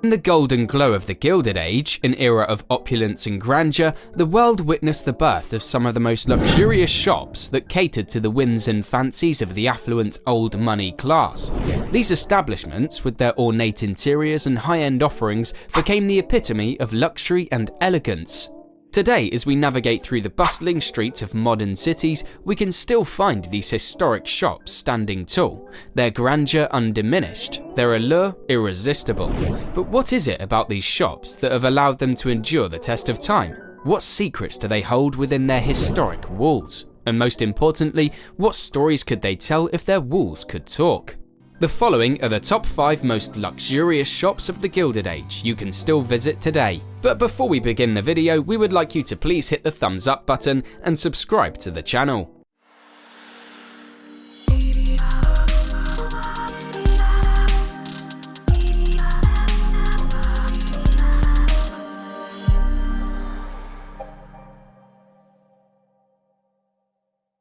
In the golden glow of the Gilded Age, an era of opulence and grandeur, the world witnessed the birth of some of the most luxurious shops that catered to the whims and fancies of the affluent old money class. These establishments, with their ornate interiors and high-end offerings, became the epitome of luxury and elegance. Today, as we navigate through the bustling streets of modern cities, we can still find these historic shops standing tall, their grandeur undiminished, their allure irresistible. But what is it about these shops that have allowed them to endure the test of time? What secrets do they hold within their historic walls? And most importantly, what stories could they tell if their walls could talk? The following are the top 5 most luxurious shops of the Gilded Age you can still visit today. But before we begin the video, we would like you to please hit the thumbs up button and subscribe to the channel.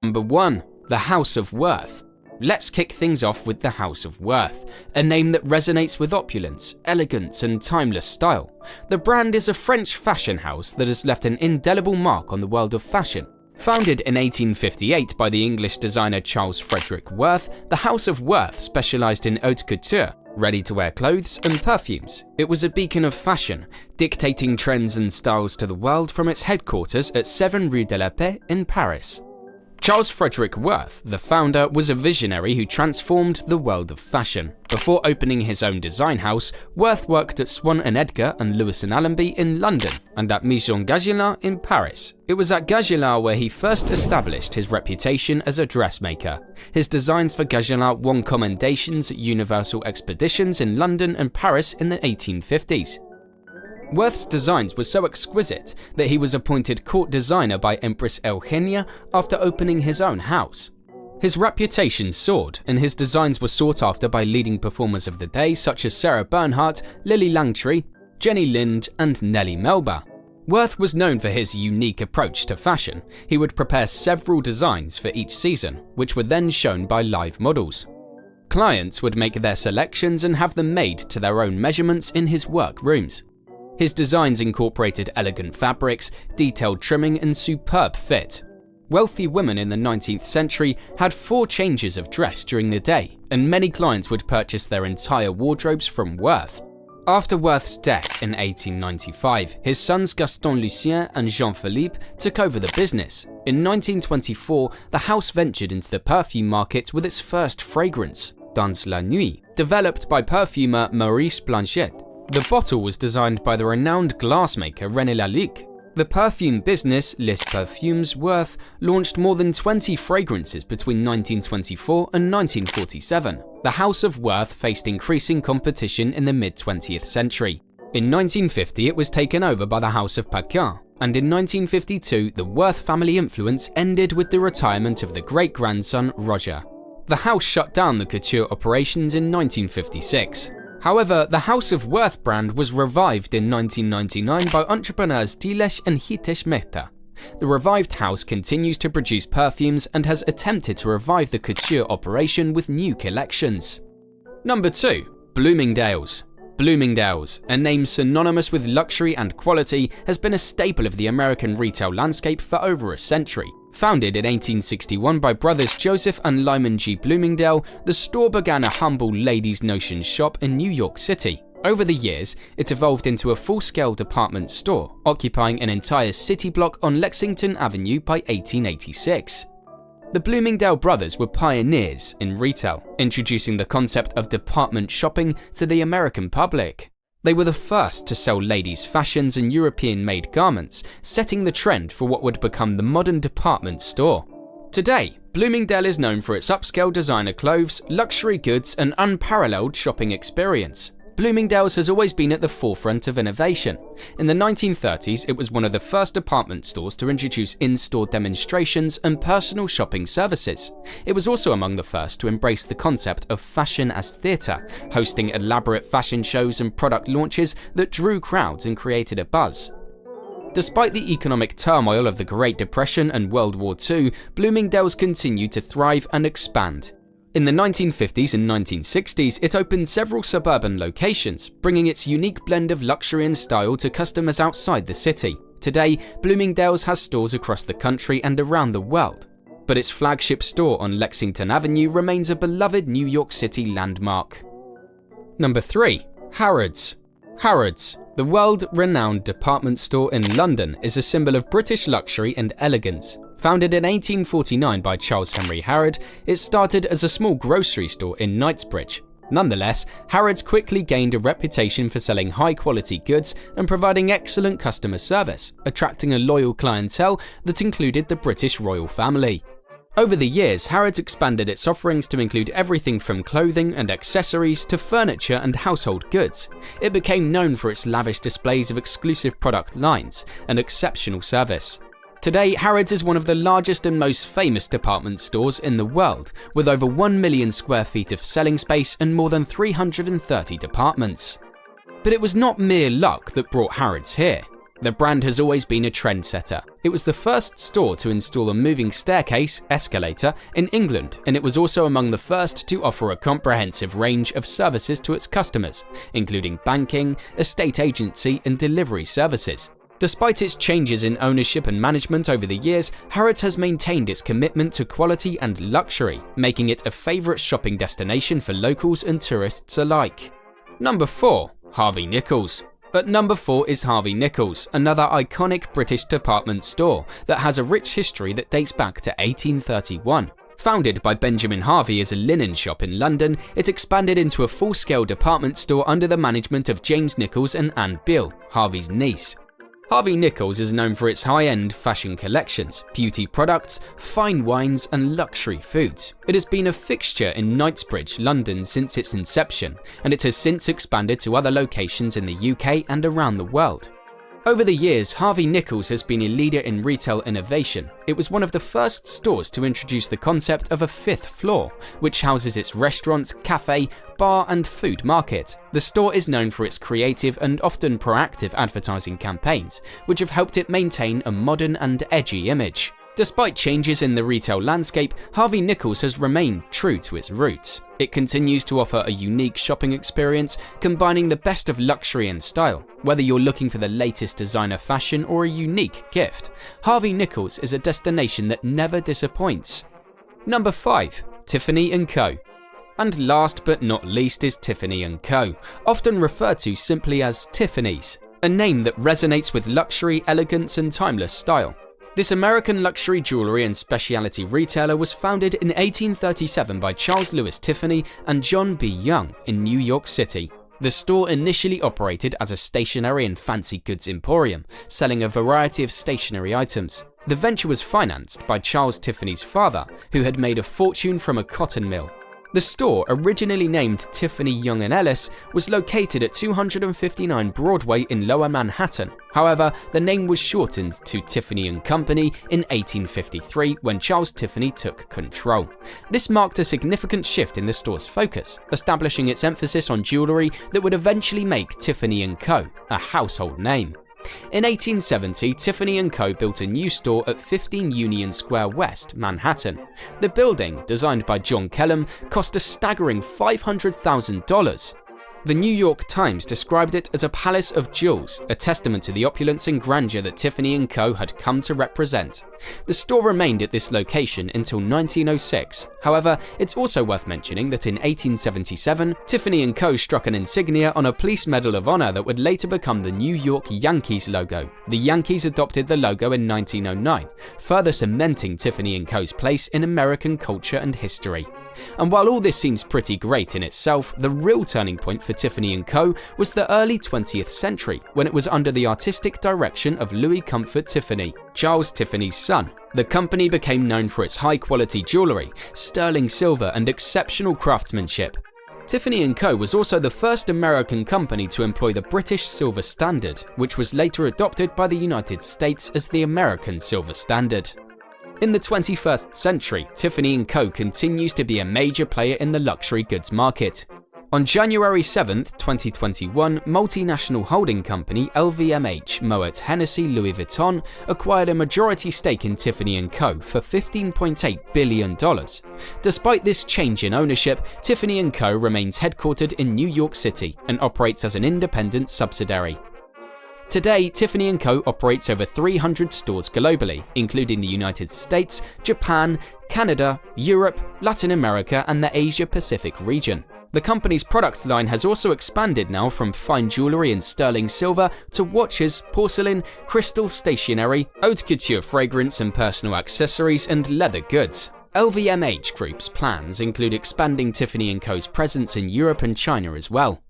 Number 1. The House of Worth. Let's kick things off with the House of Worth, a name that resonates with opulence, elegance, and timeless style. The brand is a French fashion house that has left an indelible mark on the world of fashion. Founded in 1858 by the English designer Charles Frederick Worth, the House of Worth specialized in haute couture, ready-to-wear clothes, and perfumes. It was a beacon of fashion, dictating trends and styles to the world from its headquarters at 7 Rue de la Paix in Paris. Charles Frederick Worth, the founder, was a visionary who transformed the world of fashion. Before opening his own design house, Worth worked at Swan & Edgar and Lewis & Allenby in London and at Maison Gaggelin in Paris. It was at Gaggelin where he first established his reputation as a dressmaker. His designs for Gaggelin won commendations at Universal Expeditions in London and Paris in the 1850s. Worth's designs were so exquisite that he was appointed court designer by Empress Eugenia after opening his own house. His reputation soared, and his designs were sought after by leading performers of the day such as Sarah Bernhardt, Lily Langtry, Jenny Lind, and Nellie Melba. Worth was known for his unique approach to fashion. He would prepare several designs for each season, which were then shown by live models. Clients would make their selections and have them made to their own measurements in his work rooms. His designs incorporated elegant fabrics, detailed trimming, and superb fit. Wealthy women in the 19th century had 4 changes of dress during the day, and many clients would purchase their entire wardrobes from Worth. After Worth's death in 1895, his sons Gaston Lucien and Jean-Philippe took over the business. In 1924, the house ventured into the perfume market with its first fragrance, Dans la Nuit, developed by perfumer Maurice Blanchet. The bottle was designed by the renowned glassmaker René Lalique. The perfume business, Les Parfums Worth, launched more than 20 fragrances between 1924 and 1947. The House of Worth faced increasing competition in the mid-20th century. In 1950, it was taken over by the House of Paquin, and in 1952, the Worth family influence ended with the retirement of the great-grandson Roger. The house shut down the couture operations in 1956. However, the House of Worth brand was revived in 1999 by entrepreneurs Tilesh and Hitesh Mehta. The revived house continues to produce perfumes and has attempted to revive the couture operation with new collections. Number 2. Bloomingdale's. Bloomingdale's, a name synonymous with luxury and quality, has been a staple of the American retail landscape for over a century. Founded in 1861 by brothers Joseph and Lyman G. Bloomingdale, the store began a humble ladies' notions shop in New York City. Over the years, it evolved into a full-scale department store, occupying an entire city block on Lexington Avenue by 1886. The Bloomingdale brothers were pioneers in retail, introducing the concept of department shopping to the American public. They were the first to sell ladies' fashions and European-made garments, setting the trend for what would become the modern department store. Today, Bloomingdale is known for its upscale designer clothes, luxury goods, and unparalleled shopping experience. Bloomingdale's has always been at the forefront of innovation. In the 1930s, it was one of the first department stores to introduce in-store demonstrations and personal shopping services. It was also among the first to embrace the concept of fashion as theatre, hosting elaborate fashion shows and product launches that drew crowds and created a buzz. Despite the economic turmoil of the Great Depression and World War II, Bloomingdale's continued to thrive and expand. In the 1950s and 1960s, it opened several suburban locations, bringing its unique blend of luxury and style to customers outside the city. Today, Bloomingdale's has stores across the country and around the world, but its flagship store on Lexington Avenue remains a beloved New York City landmark. Number 3. Harrods. Harrods, the world-renowned department store in London, is a symbol of British luxury and elegance. Founded in 1849 by Charles Henry Harrod, it started as a small grocery store in Knightsbridge. Nonetheless, Harrods quickly gained a reputation for selling high-quality goods and providing excellent customer service, attracting a loyal clientele that included the British royal family. Over the years, Harrods expanded its offerings to include everything from clothing and accessories to furniture and household goods. It became known for its lavish displays of exclusive product lines and exceptional service. Today, Harrods is one of the largest and most famous department stores in the world, with over 1 million square feet of selling space and more than 330 departments. But it was not mere luck that brought Harrods here. The brand has always been a trendsetter. It was the first store to install a moving staircase, escalator, in England, and it was also among the first to offer a comprehensive range of services to its customers, including banking, estate agency, and delivery services. Despite its changes in ownership and management over the years, Harrods has maintained its commitment to quality and luxury, making it a favourite shopping destination for locals and tourists alike. Number 4. Harvey Nichols. At number 4 is Harvey Nichols, another iconic British department store that has a rich history that dates back to 1831. Founded by Benjamin Harvey as a linen shop in London, it expanded into a full-scale department store under the management of James Nichols and Anne Beale, Harvey's niece. Harvey Nichols is known for its high-end fashion collections, beauty products, fine wines, and luxury foods. It has been a fixture in Knightsbridge, London since its inception, and it has since expanded to other locations in the UK and around the world. Over the years, Harvey Nichols has been a leader in retail innovation. It was one of the first stores to introduce the concept of a fifth floor, which houses its restaurants, cafe, bar, and food market. The store is known for its creative and often proactive advertising campaigns, which have helped it maintain a modern and edgy image. Despite changes in the retail landscape, Harvey Nichols has remained true to its roots. It continues to offer a unique shopping experience, combining the best of luxury and style. Whether you're looking for the latest designer fashion or a unique gift, Harvey Nichols is a destination that never disappoints. Number 5. Tiffany & Co. And last but not least is Tiffany & Co., often referred to simply as Tiffany's, a name that resonates with luxury, elegance, and timeless style. This American luxury jewelry and specialty retailer was founded in 1837 by Charles Louis Tiffany and John B. Young in New York City. The store initially operated as a stationery and fancy goods emporium, selling a variety of stationery items. The venture was financed by Charles Tiffany's father, who had made a fortune from a cotton mill. The store, originally named Tiffany Young & Ellis, was located at 259 Broadway in Lower Manhattan. However, the name was shortened to Tiffany & Company in 1853 when Charles Tiffany took control. This marked a significant shift in the store's focus, establishing its emphasis on jewelry that would eventually make Tiffany & Co. a household name. In 1870, Tiffany & Co. built a new store at 15 Union Square West, Manhattan. The building, designed by John Kellum, cost a staggering $500,000. The New York Times described it as a palace of jewels, a testament to the opulence and grandeur that Tiffany & Co. had come to represent. The store remained at this location until 1906. However, it's also worth mentioning that in 1877, Tiffany & Co. struck an insignia on a Police Medal of Honor that would later become the New York Yankees logo. The Yankees adopted the logo in 1909, further cementing Tiffany & Co.'s place in American culture and history. And while all this seems pretty great in itself, the real turning point for Tiffany & Co. was the early 20th century, when it was under the artistic direction of Louis Comfort Tiffany, Charles Tiffany's son. The company became known for its high-quality jewelry, sterling silver, and exceptional craftsmanship. Tiffany & Co. was also the first American company to employ the British silver standard, which was later adopted by the United States as the American silver standard. In the 21st century, Tiffany & Co. continues to be a major player in the luxury goods market. On January 7, 2021, multinational holding company LVMH Moet Hennessy Louis Vuitton acquired a majority stake in Tiffany & Co. for $15.8 billion. Despite this change in ownership, Tiffany & Co. remains headquartered in New York City and operates as an independent subsidiary. Today, Tiffany & Co. operates over 300 stores globally, including the United States, Japan, Canada, Europe, Latin America, and the Asia-Pacific region. The company's product line has also expanded now from fine jewelry and sterling silver to watches, porcelain, crystal stationery, haute couture fragrance and personal accessories, and leather goods. LVMH Group's plans include expanding Tiffany & Co.'s presence in Europe and China as well.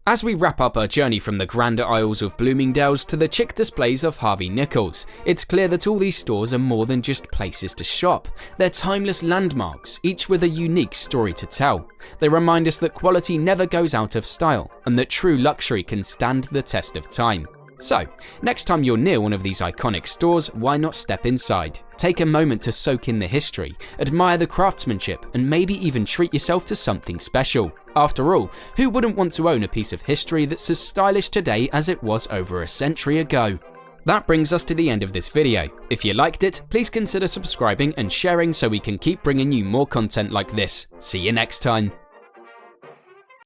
As we wrap up our journey from the grander aisles of Bloomingdale's to the chic displays of Harvey Nichols, it's clear that all these stores are more than just places to shop. They're timeless landmarks, each with a unique story to tell. They remind us that quality never goes out of style, and that true luxury can stand the test of time. So, next time you're near one of these iconic stores, why not step inside? Take a moment to soak in the history, admire the craftsmanship, and maybe even treat yourself to something special. After all, who wouldn't want to own a piece of history that's as stylish today as it was over a century ago? That brings us to the end of this video. If you liked it, please consider subscribing and sharing so we can keep bringing you more content like this. See you next time.